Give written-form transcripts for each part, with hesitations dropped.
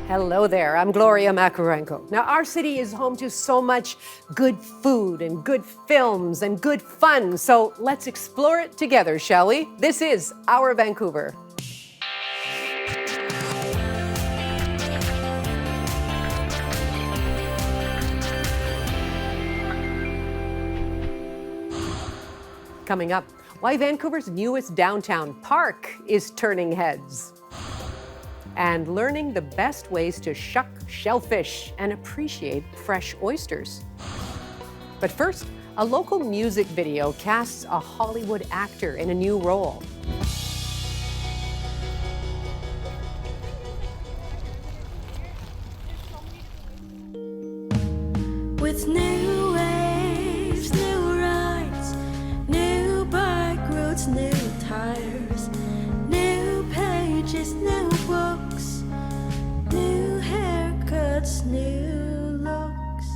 Hello there, I'm Gloria Makarenko. Now, our city is home to so much good food and good films and good fun, so let's explore it together, shall we? This is Our Vancouver. Coming up, why Vancouver's newest downtown park is turning heads. And learning the best ways to shuck shellfish and appreciate fresh oysters. But first, a local music video casts a Hollywood actor in a new role. With new waves, new rides, new bike roads, new tires, new pages, new books, new haircuts, new looks.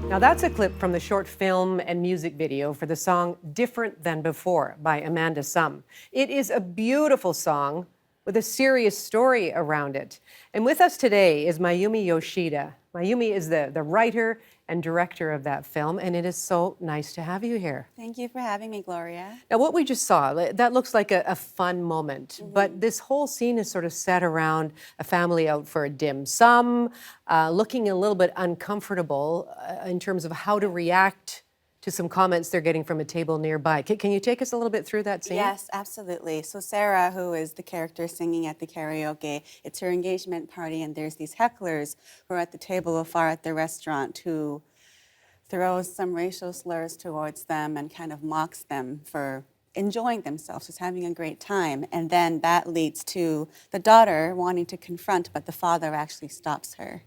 Now that's a clip from the short film and music video for the song Different Than Before by Amanda Sum. It is a beautiful song with a serious story around it. And with us today is Mayumi Yoshida. Mayumi is the writer and director of that film, and it is so nice to have you here. Thank you for having me, Gloria. Now, what we just saw, that looks like a fun moment, but this whole scene is sort of set around a family out for a dim sum, looking a little bit uncomfortable in terms of how to react to some comments they're getting from a table nearby. Can you take us a little bit through that scene? Yes, absolutely. So Sarah, who is the character singing at the karaoke, it's her engagement party, and there's these hecklers who are at the table afar at the restaurant who throws some racial slurs towards them and kind of mocks them for enjoying themselves, just having a great time. And then that leads to the daughter wanting to confront, but the father actually stops her.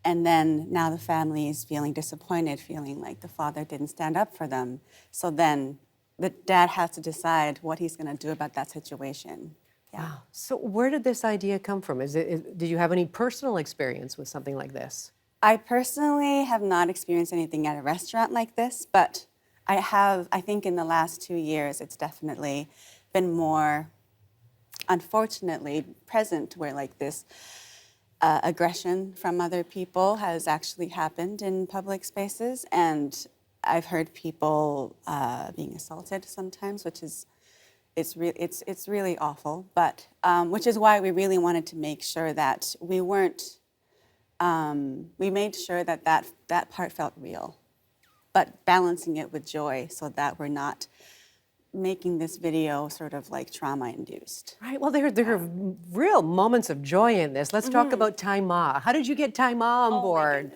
And then now the family is feeling disappointed, feeling like the father didn't stand up for them. So then the dad has to decide what he's going to do about that situation. Yeah. Wow. So where did this idea come from? Did you have any personal experience with something like this? I personally have not experienced anything at a restaurant like this, but I think in the last 2 years, it's definitely been more, unfortunately, present where like this aggression from other people has actually happened in public spaces, and I've heard people being assaulted sometimes, which is it's really awful. But which is why we really wanted to make sure that we weren't. We made sure that that part felt real, but balancing it with joy so that we're not making this video sort of like trauma-induced. Right, well, there are real moments of joy in this. Let's talk about Tzi Ma. How did you get Tzi Ma on board?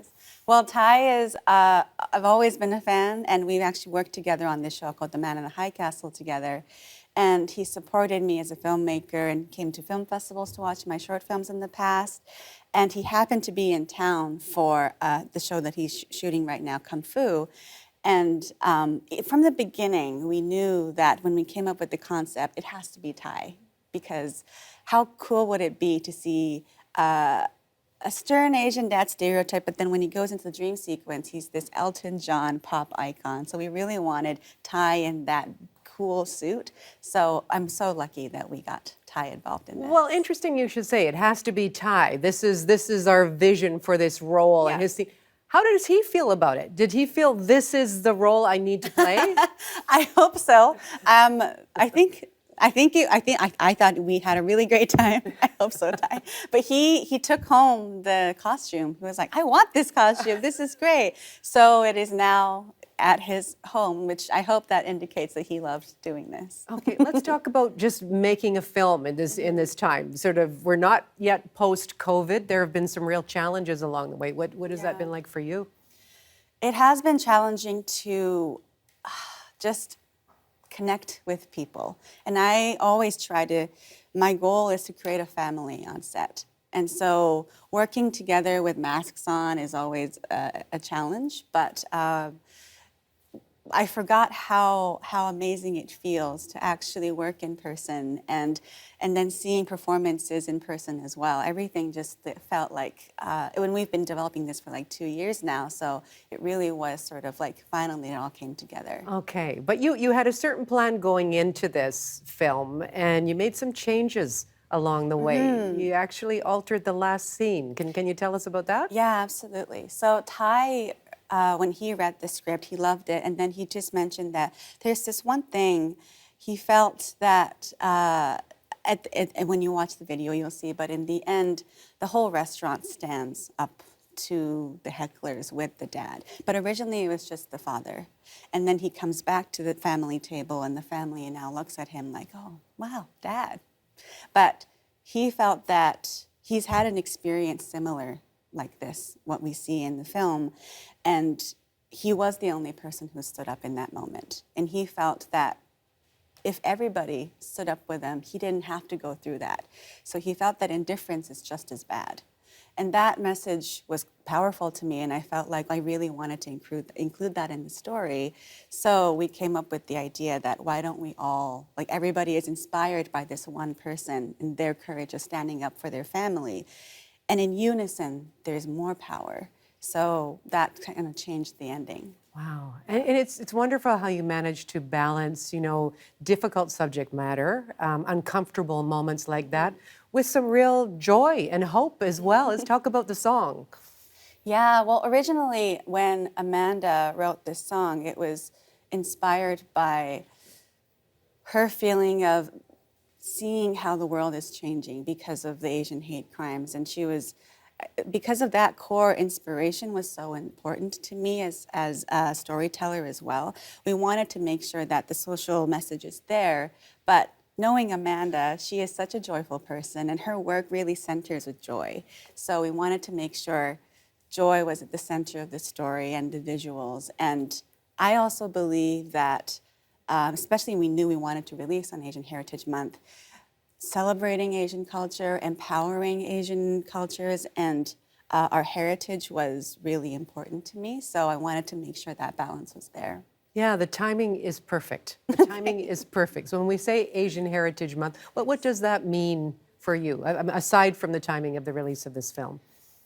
Well, Ty is, I've always been a fan, and we've actually worked together on this show called The Man in the High Castle together. And he supported me as a filmmaker and came to film festivals to watch my short films in the past. And he happened to be in town for the show that he's shooting right now, Kung Fu. And from the beginning, we knew that when we came up with the concept, it has to be Thai, because how cool would it be to see a stern Asian dad stereotype, but then when he goes into the dream sequence, he's this Elton John pop icon. So we really wanted Thai in that cool suit. So I'm so lucky that we got Thai involved in this. Well, interesting you should say it has to be Thai. This is our vision for this role. Yes. And his scene. How does he feel about it? Did he feel this is the role I need to play? I hope so. I thought we had a really great time. I hope so, Ty. But he took home the costume. He was like, I want this costume. This is great. So it is now at his home, which I hope that indicates that he loved doing this. Okay, let's talk about just making a film in this time. Sort of, we're not yet post-COVID. There have been some real challenges along the way. What has that been like for you? It has been challenging to just connect with people. And I always my goal is to create a family on set. And so working together with masks on is always a challenge, but I forgot how amazing it feels to actually work in person and then seeing performances in person as well. Everything just felt like, when we've been developing this for like 2 years now, so it really was sort of like finally it all came together. Okay, but you had a certain plan going into this film and you made some changes along the way. You actually altered the last scene. Can you tell us about that? Yeah, absolutely. So Ty, when he read the script, he loved it, and then he just mentioned that there's this one thing he felt that and when you watch the video, you'll see, but in the end, the whole restaurant stands up to the hecklers with the dad. But originally it was just the father. And then he comes back to the family table and the family now looks at him like, oh, wow, dad. But he felt that he's had an experience similar like this, what we see in the film. And he was the only person who stood up in that moment. And he felt that if everybody stood up with him, he didn't have to go through that. So he felt that indifference is just as bad. And that message was powerful to me, and I felt like I really wanted to include that in the story. So we came up with the idea that why don't we all, like everybody is inspired by this one person and their courage of standing up for their family. And in unison, there's more power. So that kind of changed the ending. Wow. And it's wonderful how you manage to balance, difficult subject matter, uncomfortable moments like that, with some real joy and hope as well. Let's talk about the song. Yeah, well, originally when Amanda wrote this song, it was inspired by her feeling of seeing how the world is changing because of the Asian hate crimes. And because of that core inspiration was so important to me as a storyteller as well. We wanted to make sure that the social message is there, but knowing Amanda, she is such a joyful person and her work really centers with joy. So we wanted to make sure joy was at the center of the story and the visuals. And I also believe that, especially we knew we wanted to release on Asian Heritage Month, celebrating Asian culture, empowering Asian cultures, and our heritage was really important to me. So I wanted to make sure that balance was there. Yeah, the timing is perfect. The timing is perfect. So when we say Asian Heritage Month, what does that mean for you, aside from the timing of the release of this film?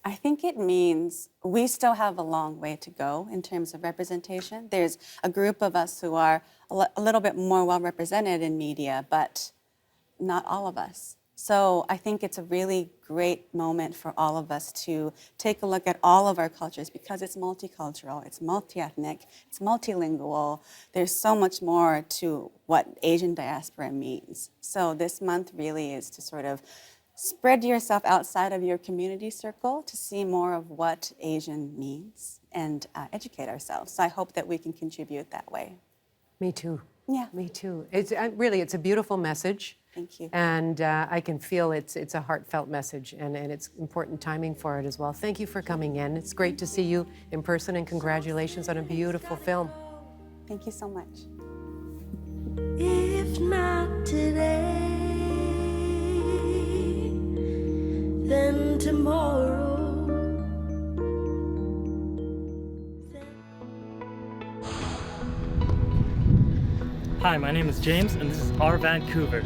I think it means we still have a long way to go in terms of representation. There's a group of us who are a little bit more well represented in media, but not all of us. So I think it's a really great moment for all of us to take a look at all of our cultures because it's multicultural, it's multi-ethnic, it's multilingual. There's so much more to what Asian diaspora means. So this month really is to sort of spread yourself outside of your community circle to see more of what Asian means and educate ourselves. So I hope that we can contribute that way. Me too. Yeah. Me too. It's a beautiful message. Thank you. And I can feel it's a heartfelt message, and it's important timing for it as well. Thank you for coming in. It's great to see you in person, and congratulations on a beautiful film. Thank you so much. If not today, then tomorrow. Hi, my name is James, and this is our Vancouver.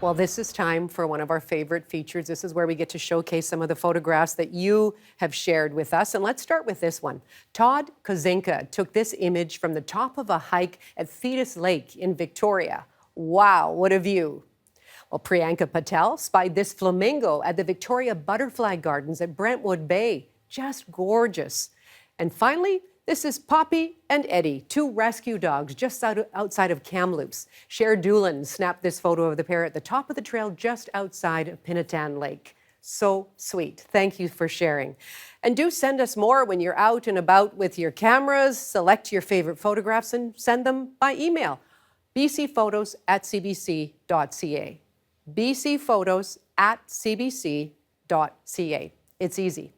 Well, this is time for one of our favorite features. This is where we get to showcase some of the photographs that you have shared with us. And let's start with this one. Todd Kozinka took this image from the top of a hike at Thetis Lake in Victoria. Wow, what a view. Well, Priyanka Patel spied this flamingo at the Victoria Butterfly Gardens at Brentwood Bay. Just gorgeous. And finally, this is Poppy and Eddie, two rescue dogs just outside of Kamloops. Cher Doolin snapped this photo of the pair at the top of the trail just outside of Chinatown Lake. So sweet. Thank you for sharing. And do send us more when you're out and about with your cameras. Select your favorite photographs and send them by email. bcphotos@cbc.ca. bcphotos@cbc.ca. It's easy.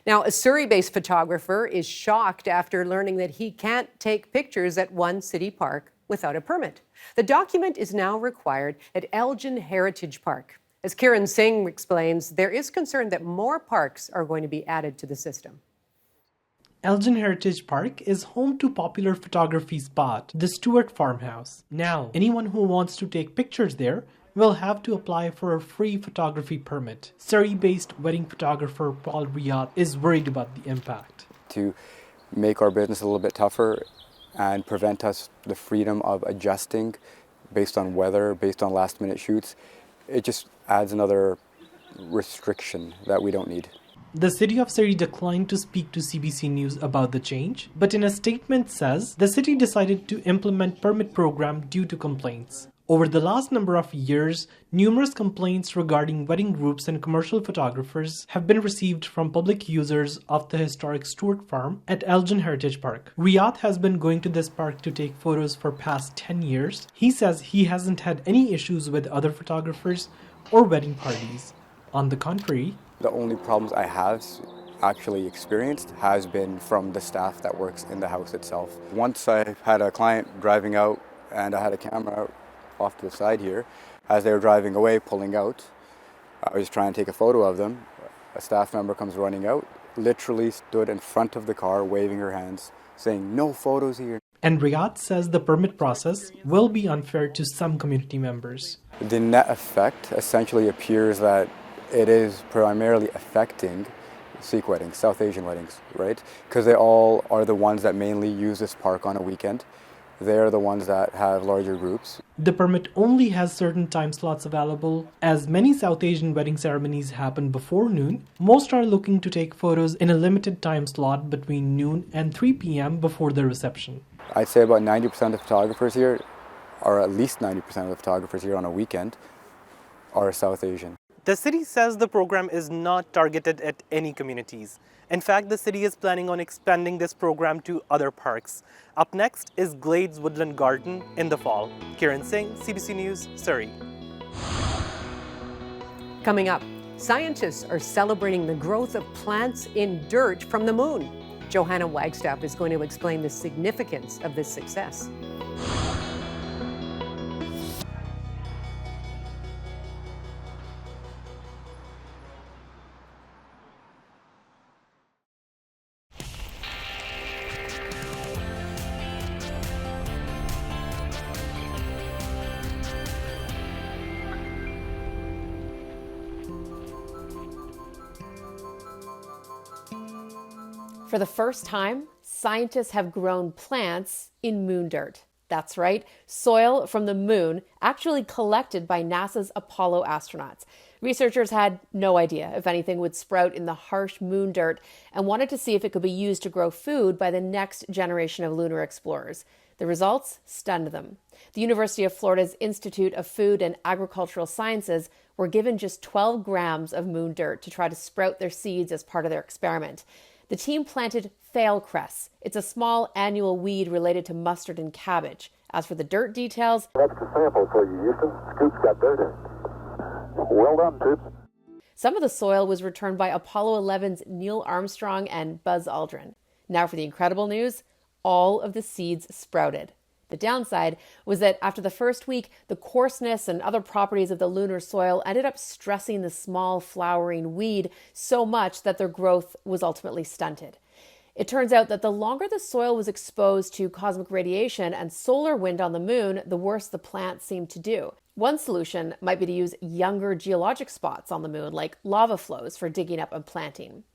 Now, a Surrey-based photographer is shocked after learning that he can't take pictures at one city park without a permit. The document is now required at Elgin Heritage Park. As Kiran Singh explains, there is concern that more parks are going to be added to the system. Elgin Heritage Park is home to popular photography spot, the Stewart Farmhouse. Now, anyone who wants to take pictures there will have to apply for a free photography permit. Surrey-based wedding photographer Paul Riyad is worried about the impact. To make our business a little bit tougher, and prevent us the freedom of adjusting based on weather, based on last-minute shoots. It just adds another restriction that we don't need. The city of Surrey declined to speak to CBC News about the change, but in a statement says the city decided to implement permit program due to complaints. Over the last number of years, numerous complaints regarding wedding groups and commercial photographers have been received from public users of the historic Stewart Farm at Elgin Heritage Park. Riyadh has been going to this park to take photos for past 10 years. He says he hasn't had any issues with other photographers or wedding parties. On the contrary, the only problems I have actually experienced has been from the staff that works in the house itself. Once I had a client driving out and I had a camera off to the side here. As they were driving away, pulling out, I was trying to take a photo of them. A staff member comes running out, literally stood in front of the car waving her hands, saying, "No photos here." And Riyadh says the permit process will be unfair to some community members. The net effect essentially appears that it is primarily affecting Sikh weddings, South Asian weddings, right? Because they all are the ones that mainly use this park on a weekend. They're the ones that have larger groups. The permit only has certain time slots available. As many South Asian wedding ceremonies happen before noon, most are looking to take photos in a limited time slot between noon and 3 p.m. before the reception. I'd say about 90% of photographers here, or at least 90% of the photographers here on a weekend, are South Asian. The city says the program is not targeted at any communities. In fact, the city is planning on expanding this program to other parks. Up next is Glades Woodland Garden in the fall. Kiran Singh, CBC News, Surrey. Coming up, scientists are celebrating the growth of plants in dirt from the moon. Johanna Wagstaffe is going to explain the significance of this success. For the first time, scientists have grown plants in moon dirt. That's right, soil from the moon actually collected by NASA's Apollo astronauts. Researchers had no idea if anything would sprout in the harsh moon dirt and wanted to see if it could be used to grow food by the next generation of lunar explorers. The results stunned them. The University of Florida's Institute of Food and Agricultural Sciences were given just 12 grams of moon dirt to try to sprout their seeds as part of their experiment. The team planted fail cress. It's a small annual weed related to mustard and cabbage. As for the dirt details, extra sample for you, Houston. Scoop's got dirt in it. Well done, Troops. Some of the soil was returned by Apollo 11's Neil Armstrong and Buzz Aldrin. Now for the incredible news, all of the seeds sprouted. The downside was that after the first week, the coarseness and other properties of the lunar soil ended up stressing the small flowering weed so much that their growth was ultimately stunted. It turns out that the longer the soil was exposed to cosmic radiation and solar wind on the moon, the worse the plants seemed to do. One solution might be to use younger geologic spots on the moon, like lava flows, for digging up and planting.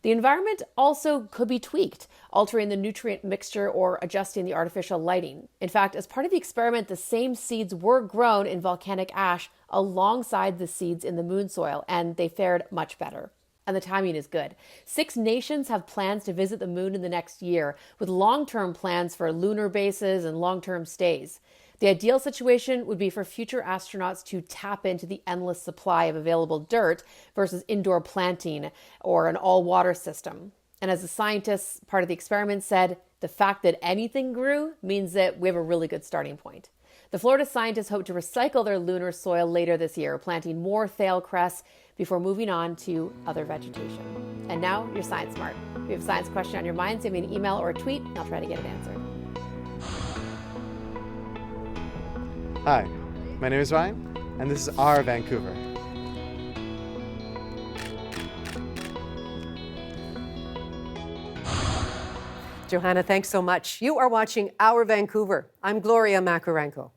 The environment also could be tweaked, altering the nutrient mixture or adjusting the artificial lighting. In fact, as part of the experiment, the same seeds were grown in volcanic ash alongside the seeds in the moon soil, and they fared much better. And the timing is good. 6 nations have plans to visit the moon in the next year, with long-term plans for lunar bases and long-term stays. The ideal situation would be for future astronauts to tap into the endless supply of available dirt versus indoor planting or an all-water system. And as the scientists, part of the experiment, said, the fact that anything grew means that we have a really good starting point. The Florida scientists hope to recycle their lunar soil later this year, planting more thale cress before moving on to other vegetation. And now, your Science Smart. If you have a science question on your mind, send me an email or a tweet, and I'll try to get it answered. Hi, my name is Ryan, and this is our Vancouver. Johanna, thanks so much. You are watching Our Vancouver. I'm Gloria Makarenko.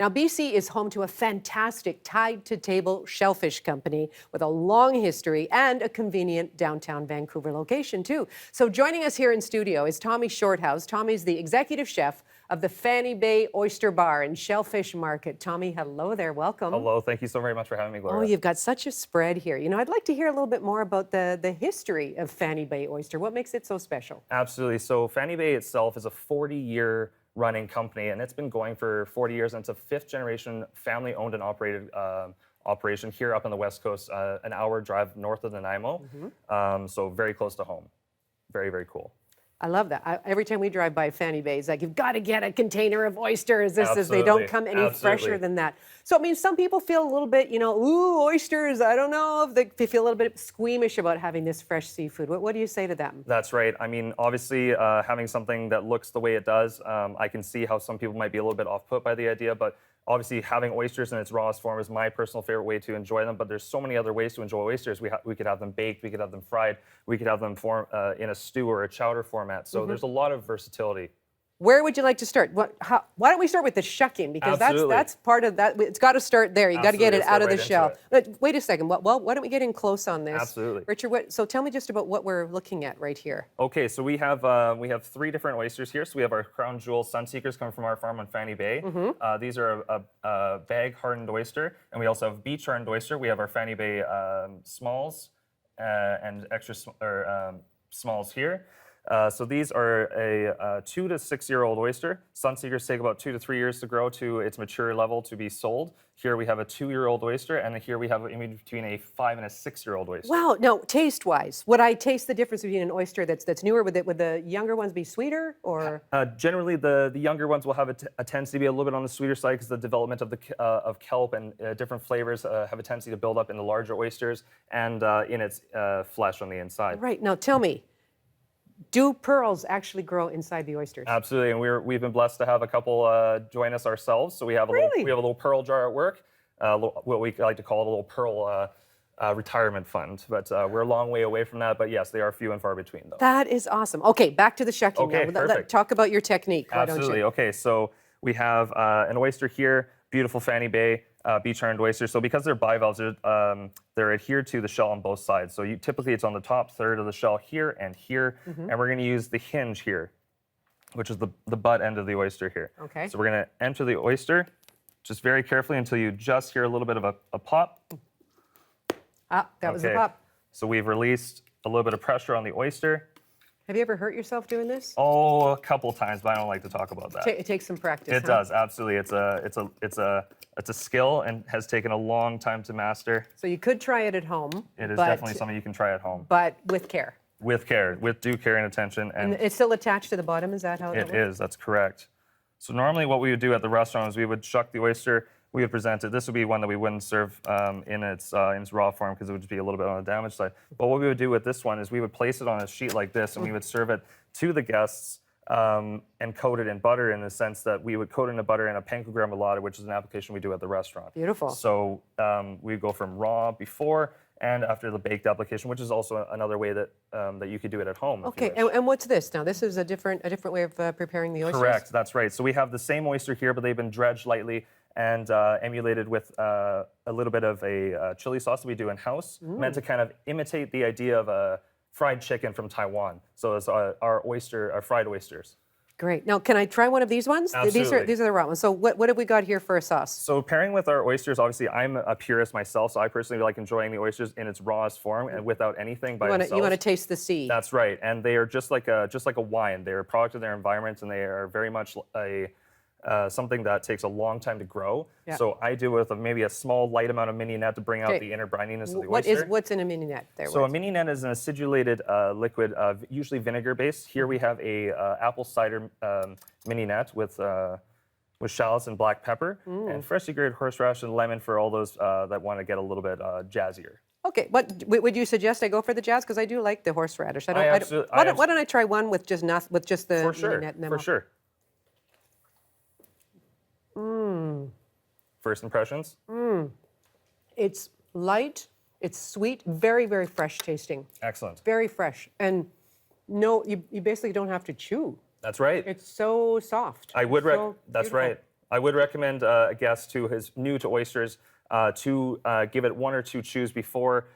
Now, BC is home to a fantastic tied-to-table shellfish company with a long history and a convenient downtown Vancouver location, too. So joining us here in studio is Tommy Shorthouse. Tommy's the executive chef of the Fanny Bay Oyster Bar and Shellfish Market. Tommy, hello there. Welcome. Hello. Thank you so very much for having me, Gloria. Oh, you've got such a spread here. You know, I'd like to hear a little bit more about the history of Fanny Bay Oyster. What makes it so special? Absolutely. So Fanny Bay itself is a 40-year running company, and it's been going for 40 years, and it's a fifth-generation family-owned and operated operation here up on the West Coast, an hour drive north of Nanaimo, so very close to home. Very, very cool. I love that. Every time we drive by Fanny Bay, it's like, you've got to get a container of oysters. This is, they don't come any fresher than that. So, I mean, some people feel a little bit, you know, ooh, oysters, I don't know, if they feel a little bit squeamish about having this fresh seafood. What do you say to them? That's right. I mean, obviously, having something that looks the way it does, I can see how some people might be a little bit off-put by the idea, but obviously, having oysters in its rawest form is my personal favorite way to enjoy them, but there's so many other ways to enjoy oysters. We could have them baked, we could have them fried, we could have them in a stew or a chowder format. So there's a lot of versatility. Where would you like to start? Why don't we start with the shucking? Because Absolutely. that's part of that. It's got to start there. You got to get it out of the shell. But wait a second. Well, why don't we get in close on this? Absolutely. Richard, so tell me just about what we're looking at right here. Okay, so we have 3 different oysters here. So we have our crown jewel Sunseekers coming from our farm on Fanny Bay. These are a bag hardened oyster, and we also have beach hardened oyster. We have our Fanny Bay smalls and extra smalls here. So these are a 2 to 6 year old oyster. Sunseekers take about 2 to 3 years to grow to its mature level to be sold. Here we have a 2-year-old oyster, and here we have in between a 5 and a 6-year-old oyster. Wow. Now, taste-wise, would I taste the difference between an oyster that's newer? Would the younger ones be sweeter, or? Generally, the younger ones will have a tendency to be a little bit on the sweeter side because the development of kelp and different flavors have a tendency to build up in the larger oysters and in its flesh on the inside. Right. Now, tell me. Do pearls actually grow inside the oysters? Absolutely, and we've been blessed to have a couple join us ourselves. So we have a little pearl jar at work, what we like to call a little pearl retirement fund. But we're a long way away from that. But yes, they are few and far between, though. That is awesome. Okay, back to the shucking. Okay, now. perfect. Talk about your technique. Absolutely. Why don't you? Okay, so we have an oyster here, beautiful Fanny Bay. Beach hardened oyster. So because they're bivalves, they're adhered to the shell on both sides. So typically it's on the top third of the shell here, and we're going to use the hinge here, which is the butt end of the oyster here. Okay. So we're going to enter the oyster just very carefully until you just hear a little bit of a pop. Ah, that was a pop. So we've released a little bit of pressure on the oyster. Have you ever hurt yourself doing this? Oh, a couple times, but I don't like to talk about that. It takes some practice. It does, absolutely. It's a skill and has taken a long time to master. So you could try it at home. It is definitely something you can try at home. But with care. With care, with due care and attention. And it's still attached to the bottom, is that how it works? It is, that's correct. So normally what we would do at the restaurant is we would shuck the oyster, we would present it. This would be one that we wouldn't serve in its raw form because it would just be a little bit on the damaged side. But what we would do with this one is we would place it on a sheet like this and we would serve it to the guests and coat it in butter, in the sense that we would coat it in butter in a panko gramolata, which is an application we do at the restaurant. Beautiful. So we go from raw before and after the baked application, which is also another way that that you could do it at home. Okay, and what's this now? This is a different way of preparing the oysters? Correct, that's right. So we have the same oyster here, but they've been dredged lightly and emulated with a little bit of a chili sauce that we do in-house, meant to kind of imitate the idea of a fried chicken from Taiwan. So it's our fried oysters. Great. Now, can I try one of these ones? Absolutely. These are the raw ones. So what have we got here for a sauce? So pairing with our oysters, obviously I'm a purist myself, so I personally like enjoying the oysters in its rawest form and without anything by themselves. You want to taste the sea. That's right, and they are just like a wine. They're a product of their environment, and they are very much something that takes a long time to grow. Yeah. So I do with maybe a small light amount of mini net to bring out the inner brininess of the oyster. What's in a mini net there? So a mini net is an acidulated liquid, usually vinegar based. Here we have a apple cider mini net with shallots and black pepper and freshly grated horseradish and lemon for all those that want to get a little bit jazzier. Okay, would you suggest I go for the jazz? Because I do like the horseradish. Why don't I try one with just the mini net? For sure. First impressions? It's light, it's sweet, very, very fresh tasting. Excellent. Very fresh. And no, you basically don't have to chew. That's right. It's so soft. That's right. I would recommend a guest who is new to oysters to give it 1 or 2 chews before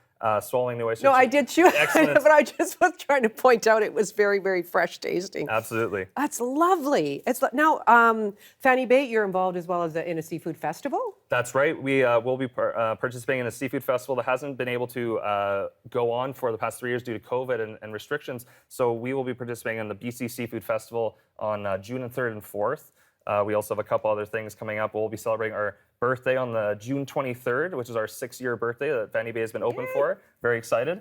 swallowing the oyster. No, I did chew it, Excellent. but I just was trying to point out it was very, very fresh tasting. Absolutely. That's lovely. Now, Fanny Bay, you're involved as well as in a seafood festival? That's right. We will be participating in a seafood festival that hasn't been able to go on for the past 3 years due to COVID and restrictions. So we will be participating in the BC Seafood Festival on June 3rd and 4th. We also have a couple other things coming up. We'll be celebrating our birthday on the June 23rd, which is our 6-year birthday that Fanny Bay has been open for. Very excited.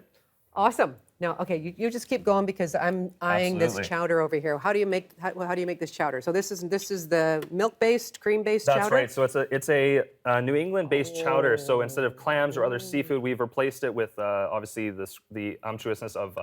Awesome. Now, okay, you just keep going because I'm eyeing Absolutely. this chowder over here. How do you make this chowder? So this is the milk-based, cream-based chowder? That's right. So it's a New England-based chowder. So instead of clams or other seafood, we've replaced it with obviously the unctuousness of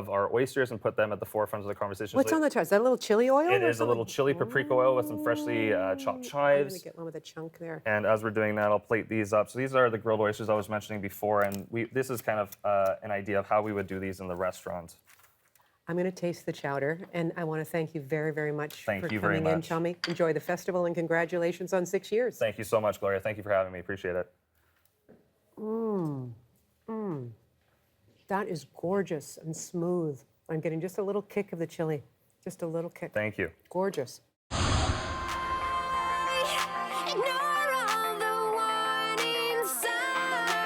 our oysters and put them at the forefront of the conversation. What's on the chowder? Is that a little chili oil? It is a little chili paprika oil with some freshly chopped I'm chives. going to get one with a chunk there. And as we're doing that, I'll plate these up. So these are the grilled oysters I was mentioning before, and this is kind of an idea of how we would do these in the restaurant. I'm going to taste the chowder, and I want to thank you very, very much for Thank you very coming in, much. Chummy. Enjoy the festival, and congratulations on 6 years. Thank you so much, Gloria. Thank you for having me. Appreciate it. That is gorgeous and smooth. I'm getting just a little kick of the chili. Just a little kick. Thank you. Gorgeous. Ignore all the warning signs.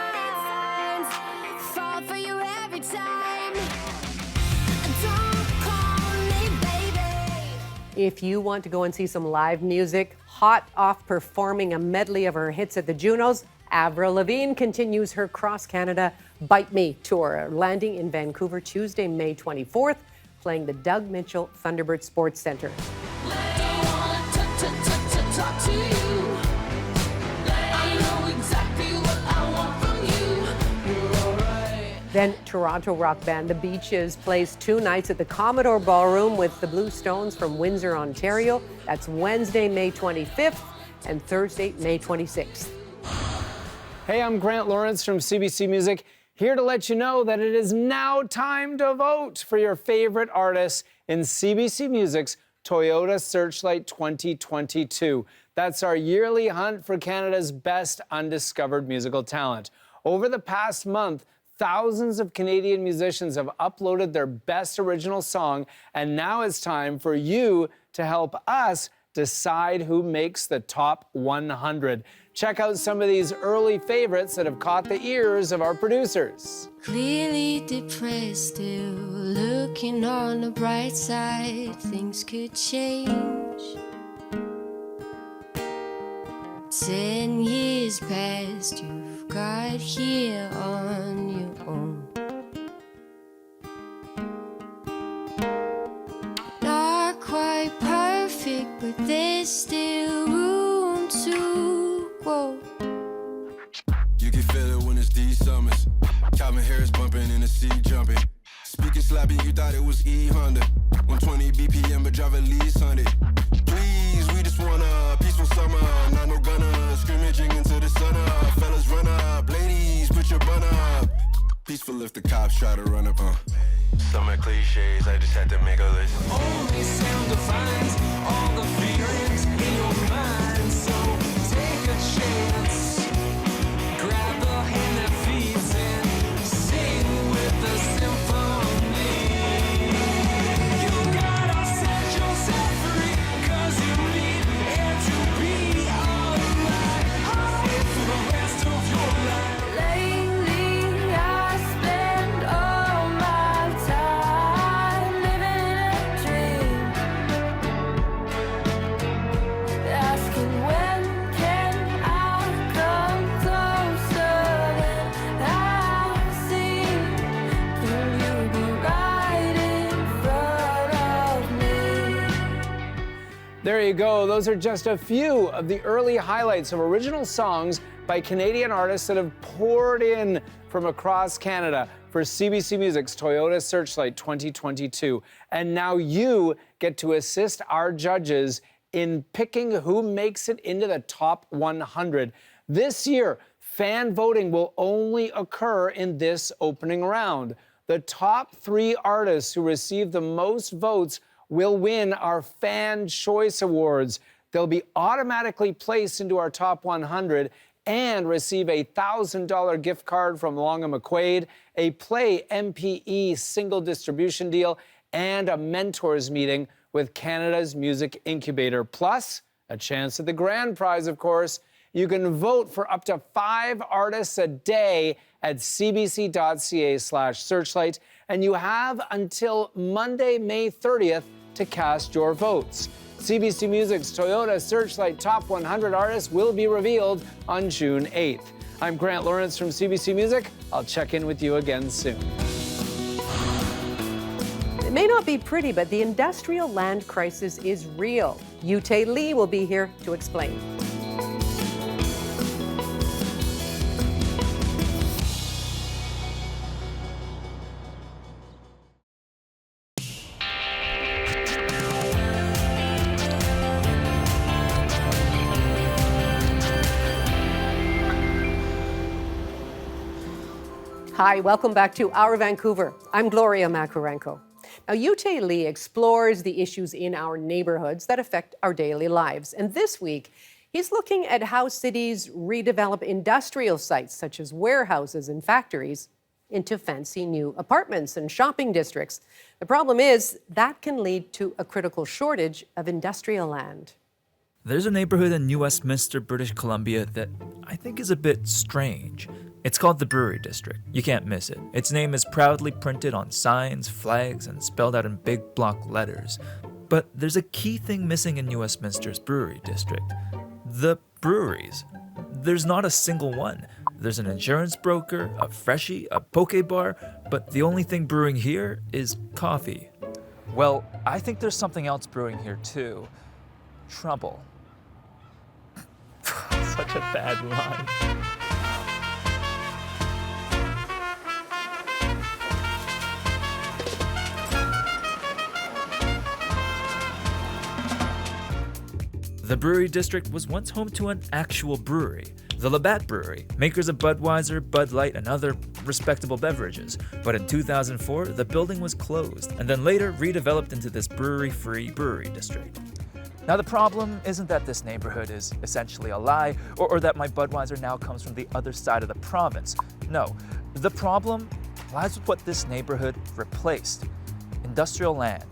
Fall for you every time. Don't call me baby. If you want to go and see some live music, hot off performing a medley of her hits at the Junos, Avril Lavigne continues her cross-Canada Bite Me tour, landing in Vancouver Tuesday, May 24th, playing the Doug Mitchell Thunderbird Sports Centre. Talk to you. I know exactly what I want from you. You're alright. Then Toronto rock band The Beaches plays 2 nights at the Commodore Ballroom with the Blue Stones from Windsor, Ontario. That's Wednesday, May 25th and Thursday, May 26th. Hey, I'm Grant Lawrence from CBC Music, here to let you know that it is now time to vote for your favorite artists in CBC Music's Toyota Searchlight 2022. That's our yearly hunt for Canada's best undiscovered musical talent. Over the past month, thousands of Canadian musicians have uploaded their best original song, and now it's time for you to help us decide who makes the top 100. Check out some of these early favorites that have caught the ears of our producers. Clearly depressed, still looking on the bright side. Things could change. 10 years past, you've got here on your own. Not quite perfect, but there's still room to grow. You can feel it when it's these summers. Calvin Harris bumping in the sea jumping. Speaking sloppy, you thought it was E Honda. 120 BPM, but drive at least 100. Please, we just want a peaceful summer. Not no gunner, scrimmaging into the sun up. Fellas run up, ladies, put your bun up. Peaceful if the cops try to run up, Some cliches, I just had to make a list. Only sound defines all the feelings in your mind. So take a chance, grab the hand that feeds and sing with the symphony. You gotta set yourself free, 'cause you need it to be alright. For the rest of your life. Lately, I spend all my time living in a dream, asking when can I come closer than I've seen. Can you be right in front of me? There you go. Those are just a few of the early highlights of original songs by Canadian artists that have poured in from across Canada for CBC Music's Toyota Searchlight 2022. And now you get to assist our judges in picking who makes it into the top 100. This year, fan voting will only occur in this opening round. The top 3 artists who receive the most votes will win our Fan Choice Awards. they'll be automatically placed into our top 100 and receive a $1,000 gift card from Long & McQuaid, a Play MPE single distribution deal, and a mentors meeting with Canada's Music Incubator. Plus, a chance at the grand prize, of course. You can vote for up to 5 artists a day at cbc.ca/searchlight, and you have until Monday, May 30th to cast your votes. CBC Music's Toyota Searchlight Top 100 Artists will be revealed on June 8th. I'm Grant Lawrence from CBC Music. I'll check in with you again soon. It may not be pretty, but the industrial land crisis is real. Yute Lee will be here to explain. Hi, welcome back to Our Vancouver. I'm Gloria Makarenko. Now, Yute Lee explores the issues in our neighborhoods that affect our daily lives. And this week, he's looking at how cities redevelop industrial sites, such as warehouses and factories, into fancy new apartments and shopping districts. The problem is that can lead to a critical shortage of industrial land. There's a neighborhood in New Westminster, British Columbia that I think is a bit strange. It's called the Brewery District. You can't miss it. Its name is proudly printed on signs, flags, and spelled out in big block letters. But there's a key thing missing in New Westminster's Brewery District. The breweries. There's not a single one. There's an insurance broker, a freshie, a poke bar, but the only thing brewing here is coffee. Well, I think there's something else brewing here too. Trouble. Such a bad line. The Brewery District was once home to an actual brewery, the Labatt Brewery, makers of Budweiser, Bud Light, and other respectable beverages. But in 2004, the building was closed, and then later redeveloped into this brewery-free brewery district. Now the problem isn't that this neighborhood is essentially a lie, or that my Budweiser now comes from the other side of the province. No, the problem lies with what this neighborhood replaced: industrial land.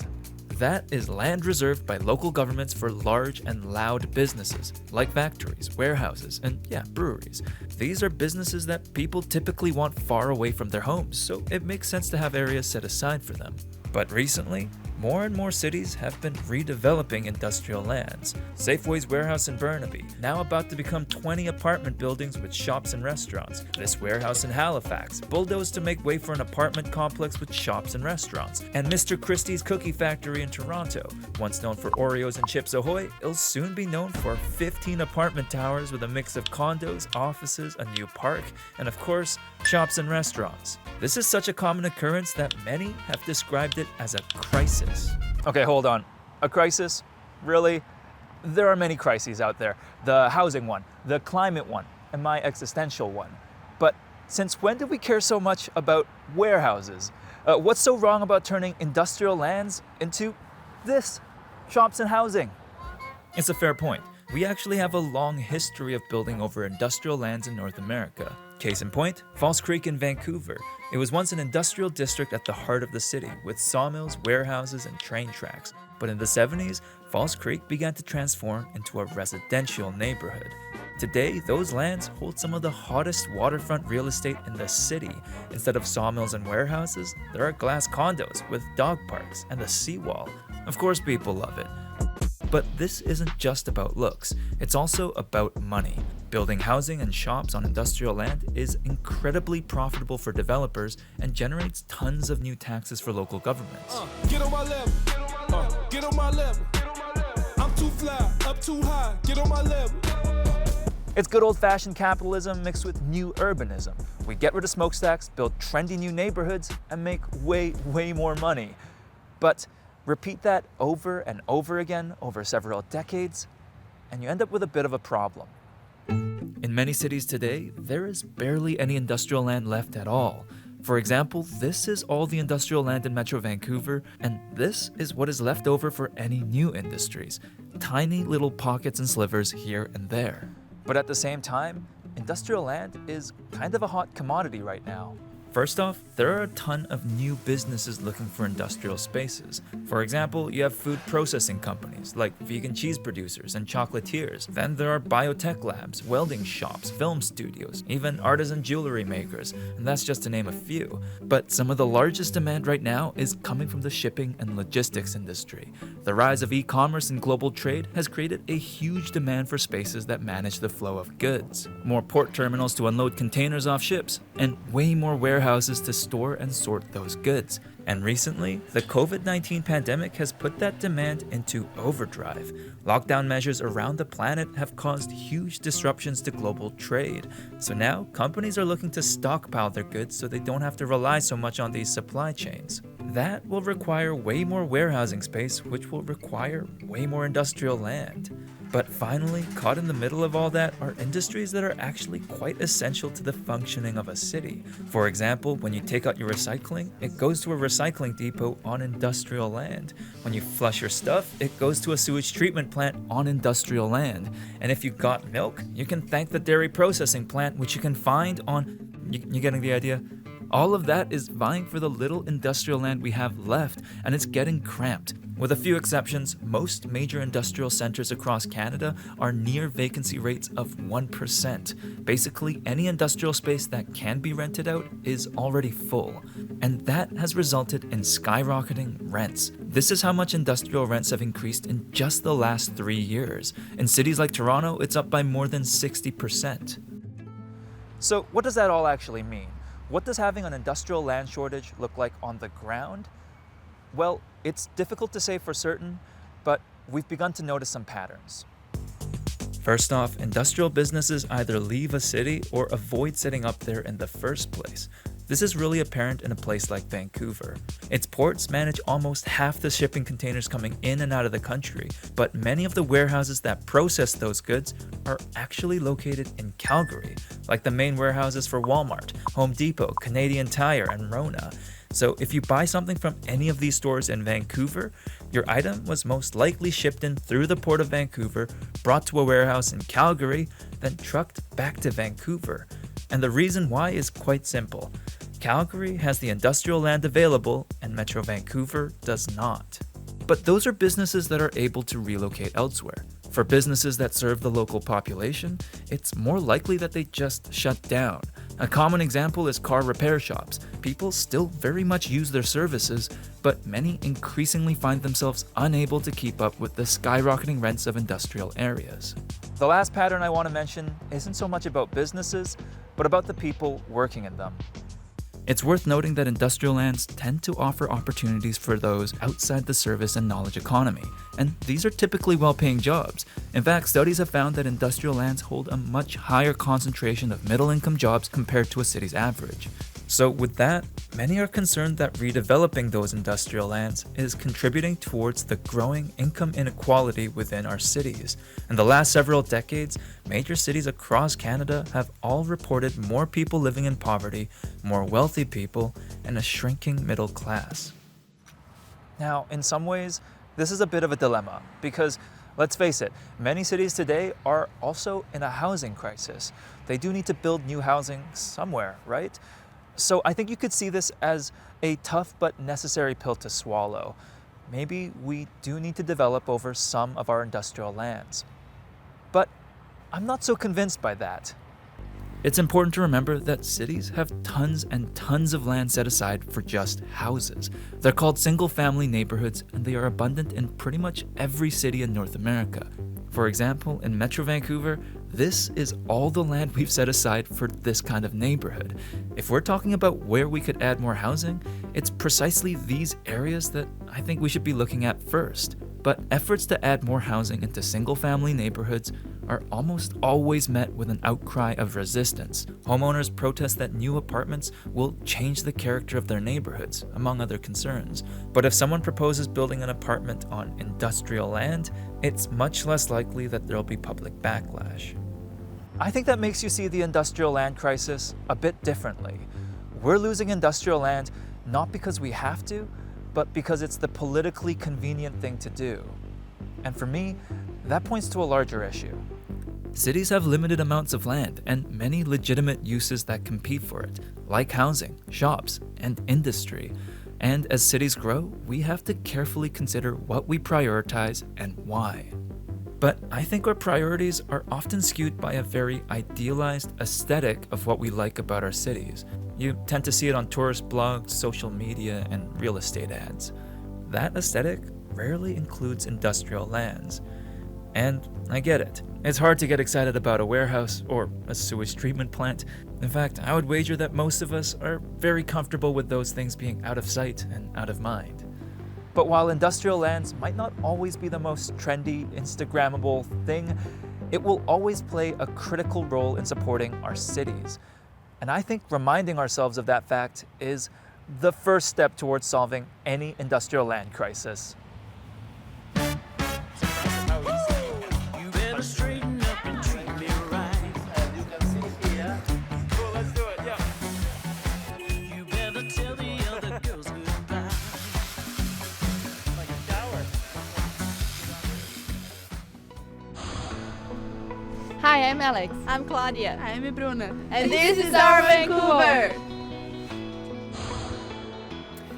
That is land reserved by local governments for large and loud businesses, like factories, warehouses, and breweries. These are businesses that people typically want far away from their homes, so it makes sense to have areas set aside for them. But recently, more and more cities have been redeveloping industrial lands. Safeway's warehouse in Burnaby, now about to become 20 apartment buildings with shops and restaurants. This warehouse in Halifax, bulldozed to make way for an apartment complex with shops and restaurants. And Mr. Christie's Cookie Factory in Toronto, once known for Oreos and Chips Ahoy, it'll soon be known for 15 apartment towers with a mix of condos, offices, a new park, and of course, shops and restaurants. This is such a common occurrence that many have described it as a crisis. Okay, hold on. A crisis? Really? There are many crises out there. The housing one, the climate one, and my existential one. But since when did we care so much about warehouses? What's so wrong about turning industrial lands into this? Shops and housing? It's a fair point. We actually have a long history of building over industrial lands in North America. Case in point, False Creek in Vancouver. It was once an industrial district at the heart of the city, with sawmills, warehouses, and train tracks. But in the 70s, False Creek began to transform into a residential neighborhood. Today, those lands hold some of the hottest waterfront real estate in the city. Instead of sawmills and warehouses, there are glass condos with dog parks and a seawall. Of course, people love it. But this isn't just about looks, it's also about money. Building housing and shops on industrial land is incredibly profitable for developers and generates tons of new taxes for local governments. Get on my level. Get on my level. I'm too fly, up too high. Get on my level. It's good old-fashioned capitalism mixed with new urbanism. We get rid of smokestacks, build trendy new neighborhoods, and make way more money. But repeat that over and over again over several decades, and you end up with a bit of a problem. In many cities today, there is barely any industrial land left at all. For example, this is all the industrial land in Metro Vancouver, and this is what is left over for any new industries. tiny little pockets and slivers here and there. But at the same time, industrial land is kind of a hot commodity right now. First off, there are a ton of new businesses looking for industrial spaces. For example, you have food processing companies like vegan cheese producers and chocolatiers. Then there are biotech labs, welding shops, film studios, even artisan jewelry makers, and that's just to name a few. But some of the largest demand right now is coming from the shipping and logistics industry. The rise of e-commerce and global trade has created a huge demand for spaces that manage the flow of goods. More port terminals to unload containers off ships, and way more warehouses to store and sort those goods. And recently, the COVID-19 pandemic has put that demand into overdrive. Lockdown measures around the planet have caused huge disruptions to global trade. So now, companies are looking to stockpile their goods so they don't have to rely so much on these supply chains. That will require way more warehousing space, which will require way more industrial land. But finally, caught in the middle of all that are industries that are actually quite essential to the functioning of a city. For example, when you take out your recycling, it goes to a recycling depot on industrial land. When you flush your stuff, it goes to a sewage treatment plant on industrial land. And if you got milk, you can thank the dairy processing plant, which you can find on... You getting the idea? All of that is vying for the little industrial land we have left, and it's getting cramped. With a few exceptions, most major industrial centers across Canada are near vacancy rates of 1%. Basically, any industrial space that can be rented out is already full, and that has resulted in skyrocketing rents. This is how much industrial rents have increased in just the last 3 years. In cities like Toronto, it's up by more than 60%. So what does that all actually mean? What does having an industrial land shortage look like on the ground? Well, it's difficult to say for certain, but we've begun to notice some patterns. First off, industrial businesses either leave a city or avoid setting up there in the first place. This is really apparent in a place like Vancouver. Its ports manage almost half the shipping containers coming in and out of the country, but many of the warehouses that process those goods are actually located in Calgary, like the main warehouses for Walmart, Home Depot, Canadian Tire, and Rona. So if you buy something from any of these stores in Vancouver, your item was most likely shipped in through the port of Vancouver, brought to a warehouse in Calgary, then trucked back to Vancouver. And the reason why is quite simple. Calgary has the industrial land available and Metro Vancouver does not. But those are businesses that are able to relocate elsewhere. For businesses that serve the local population, it's more likely that they just shut down. A common example is car repair shops. People still very much use their services, but many increasingly find themselves unable to keep up with the skyrocketing rents of industrial areas. The last pattern I want to mention isn't so much about businesses, but about the people working in them. It's worth noting that industrial lands tend to offer opportunities for those outside the service and knowledge economy, and these are typically well-paying jobs. In fact, studies have found that industrial lands hold a much higher concentration of middle-income jobs compared to a city's average. So with that, many are concerned that redeveloping those industrial lands is contributing towards the growing income inequality within our cities. In the last several decades, major cities across Canada have all reported more people living in poverty, more wealthy people, and a shrinking middle class. Now, in some ways, this is a bit of a dilemma because, let's face it, many cities today are also in a housing crisis. They do need to build new housing somewhere, right? So I think you could see this as a tough but necessary pill to swallow. Maybe we do need to develop over some of our industrial lands. But I'm not so convinced by that. It's important to remember that cities have tons and tons of land set aside for just houses. They're called single-family neighborhoods, and they are abundant in pretty much every city in North America. For example, in Metro Vancouver, this is all the land we've set aside for this kind of neighborhood. If we're talking about where we could add more housing, it's precisely these areas that I think we should be looking at first. But efforts to add more housing into single-family neighborhoods are almost always met with an outcry of resistance. Homeowners protest that new apartments will change the character of their neighborhoods, among other concerns. But if someone proposes building an apartment on industrial land, it's much less likely that there'll be public backlash. I think that makes you see the industrial land crisis a bit differently. We're losing industrial land not because we have to, but because it's the politically convenient thing to do. And for me, that points to a larger issue. Cities have limited amounts of land and many legitimate uses that compete for it, like housing, shops, and industry. And as cities grow, we have to carefully consider what we prioritize and why. But I think our priorities are often skewed by a very idealized aesthetic of what we like about our cities. You tend to see it on tourist blogs, social media, and real estate ads. That aesthetic rarely includes industrial lands. And I get it. It's hard to get excited about a warehouse or a sewage treatment plant. In fact, I would wager that most of us are very comfortable with those things being out of sight and out of mind. But while industrial lands might not always be the most trendy, Instagrammable thing, it will always play a critical role in supporting our cities. And I think reminding ourselves of that fact is the first step towards solving any industrial land crisis. Hi, I'm Alex. I'm Claudia. I'm Bruna. And this is our Vancouver.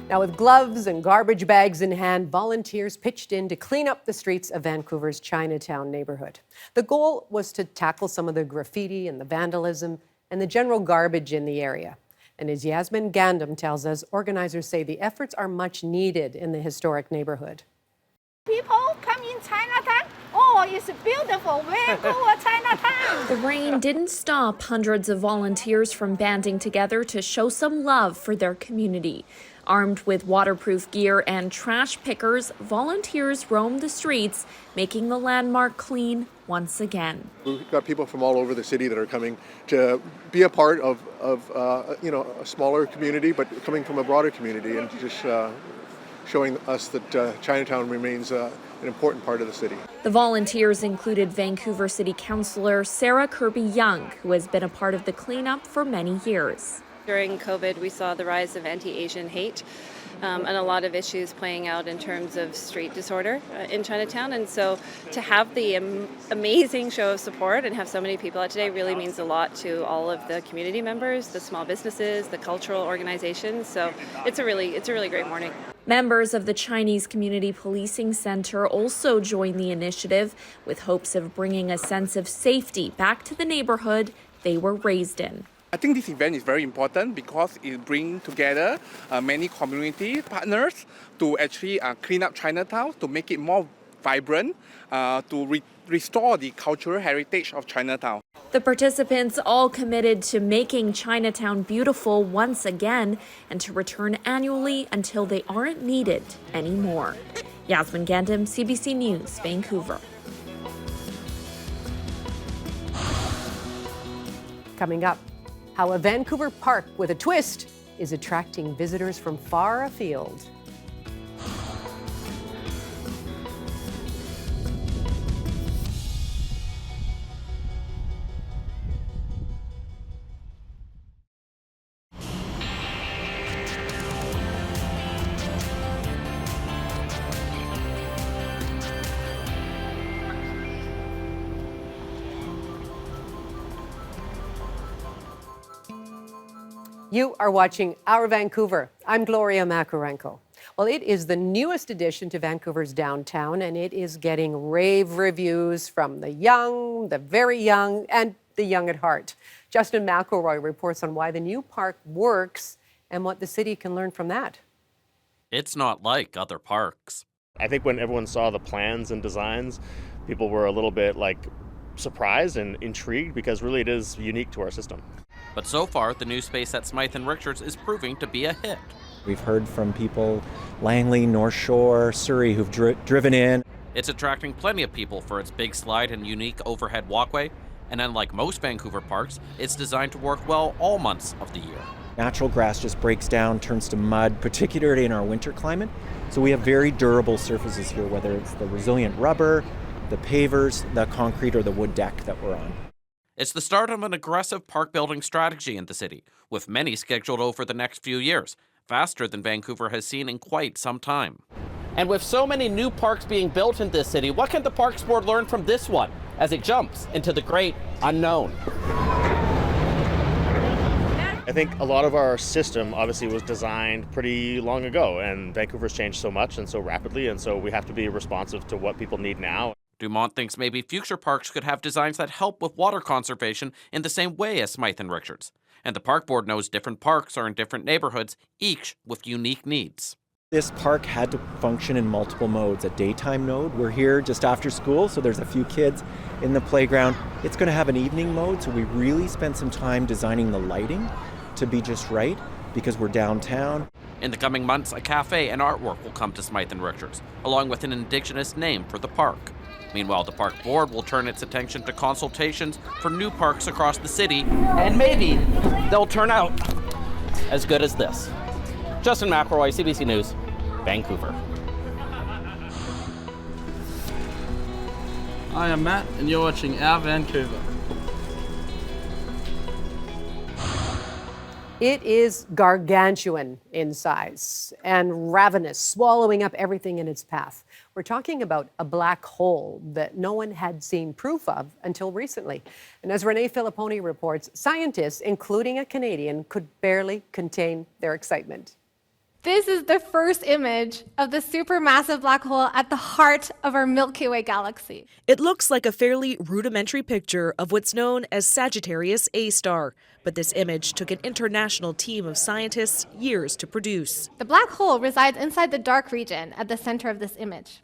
Now, with gloves and garbage bags in hand, volunteers pitched in to clean up the streets of Vancouver's Chinatown neighborhood. The goal was to tackle some of the graffiti and the vandalism and the general garbage in the area. And as Yasmin Gandam tells us, organizers say the efforts are much needed in the historic neighborhood. People come in Chinatown. Oh, it's beautiful, Vancouver, Chinatown. The rain didn't stop hundreds of volunteers from banding together to show some love for their community. Armed with waterproof gear and trash pickers, volunteers roamed the streets, making the landmark clean once again. We've got people from all over the city that are coming to be a part of a smaller community, but coming from a broader community and just showing us that Chinatown remains an important part of the city. The volunteers included Vancouver City Councillor Sarah Kirby-Young, who has been a part of the cleanup for many years. During COVID, we saw the rise of anti-Asian hate and a lot of issues playing out in terms of street disorder in Chinatown. And so to have the amazing show of support and have so many people out today really means a lot to all of the community members, the small businesses, the cultural organizations. So it's a really great morning. Members of the Chinese Community Policing Center also joined the initiative with hopes of bringing a sense of safety back to the neighborhood they were raised in. I think this event is very important because it brings together many community partners to actually clean up Chinatown, to make it more vibrant, to restore the cultural heritage of Chinatown. The participants all committed to making Chinatown beautiful once again and to return annually until they aren't needed anymore. Yasmin Gandam, CBC News, Vancouver. Coming up, how a Vancouver park with a twist is attracting visitors from far afield. You are watching Our Vancouver. I'm Gloria Makarenko. Well, it is the newest addition to Vancouver's downtown, and it is getting rave reviews from the young, the very young, and the young at heart. Justin McElroy reports on why the new park works and what the city can learn from that. It's not like other parks. I think when everyone saw the plans and designs, people were a little bit surprised and intrigued because really it is unique to our system. But so far, the new space at Smythe and Richards is proving to be a hit. We've heard from people, Langley, North Shore, Surrey, who've driven in. It's attracting plenty of people for its big slide and unique overhead walkway. And unlike most Vancouver parks, it's designed to work well all months of the year. Natural grass just breaks down, turns to mud, particularly in our winter climate. So we have very durable surfaces here, whether it's the resilient rubber, the pavers, the concrete, or the wood deck that we're on. It's the start of an aggressive park building strategy in the city, with many scheduled over the next few years, faster than Vancouver has seen in quite some time. And with so many new parks being built in this city, what can the Parks Board learn from this one as it jumps into the great unknown? I think a lot of our system obviously was designed pretty long ago, and Vancouver's changed so much and so rapidly, and so we have to be responsive to what people need now. Dumont thinks maybe future parks could have designs that help with water conservation in the same way as Smythe and Richards. And the park board knows different parks are in different neighborhoods, each with unique needs. This park had to function in multiple modes. A daytime node, we're here just after school, so there's a few kids in the playground. It's going to have an evening mode, so we really spent some time designing the lighting to be just right because we're downtown. In the coming months, a cafe and artwork will come to Smythe and Richards, along with an indigenous name for the park. Meanwhile, the park board will turn its attention to consultations for new parks across the city, and maybe they'll turn out as good as this. Justin McElroy, CBC News, Vancouver. I am Matt, and you're watching Our Vancouver. It is gargantuan in size and ravenous, swallowing up everything in its path. We're talking about a black hole that no one had seen proof of until recently. And as Renee Filipponi reports, scientists, including a Canadian, could barely contain their excitement. This is the first image of the supermassive black hole at the heart of our Milky Way galaxy. It looks like a fairly rudimentary picture of what's known as Sagittarius A star, but this image took an international team of scientists years to produce. The black hole resides inside the dark region at the center of this image,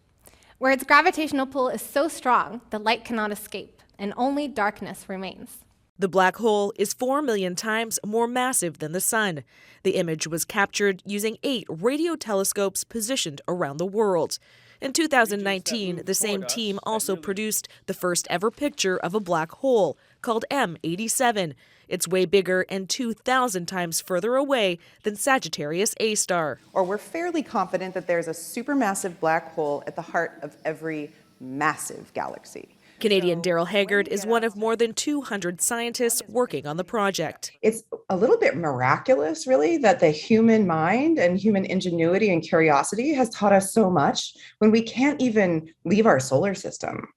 where its gravitational pull is so strong the light cannot escape, and only darkness remains. The black hole is 4 million times more massive than the sun. The image was captured using 8 radio telescopes positioned around the world. In 2019, the same team also produced the first ever picture of a black hole, called M87. It's way bigger and 2,000 times further away than Sagittarius A star. Or we're fairly confident that there's a supermassive black hole at the heart of every massive galaxy. Canadian Daryl Haggard is one of more than 200 scientists working on the project. It's a little bit miraculous, really, that the human mind and human ingenuity and curiosity has taught us so much when we can't even leave our solar system.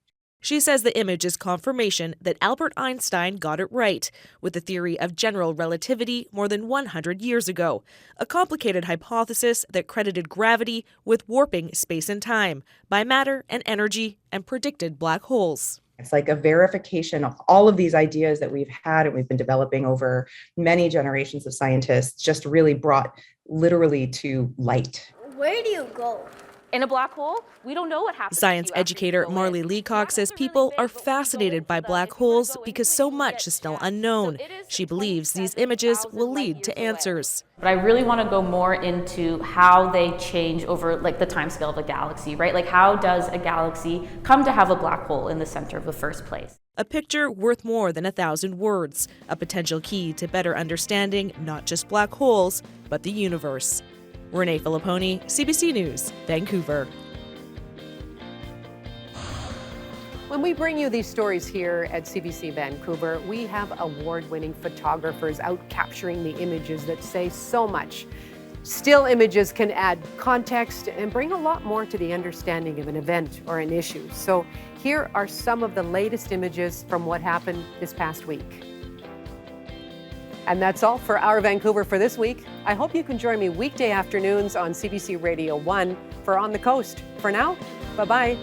She says the image is confirmation that Albert Einstein got it right with the theory of general relativity more than 100 years ago, a complicated hypothesis that credited gravity with warping space and time by matter and energy and predicted black holes. It's like a verification of all of these ideas that we've had and we've been developing over many generations of scientists, just really brought literally to light. Where do you go? In a black hole, we don't know what happens. Science educator Marley Leacock says people are fascinated by black holes because so much is still unknown. She believes these images will lead to answers. But I really want to go more into how they change over like the time scale of a galaxy, right? Like how does a galaxy come to have a black hole in the center of the first place? A picture worth more than 1,000 words, a potential key to better understanding not just black holes, but the universe. Renee Filipponi, CBC News, Vancouver. When we bring you these stories here at CBC Vancouver, we have award-winning photographers out capturing the images that say so much. Still images can add context and bring a lot more to the understanding of an event or an issue. So here are some of the latest images from what happened this past week. And that's all for Our Vancouver for this week. I hope you can join me weekday afternoons on CBC Radio 1 for On the Coast. For now, bye-bye.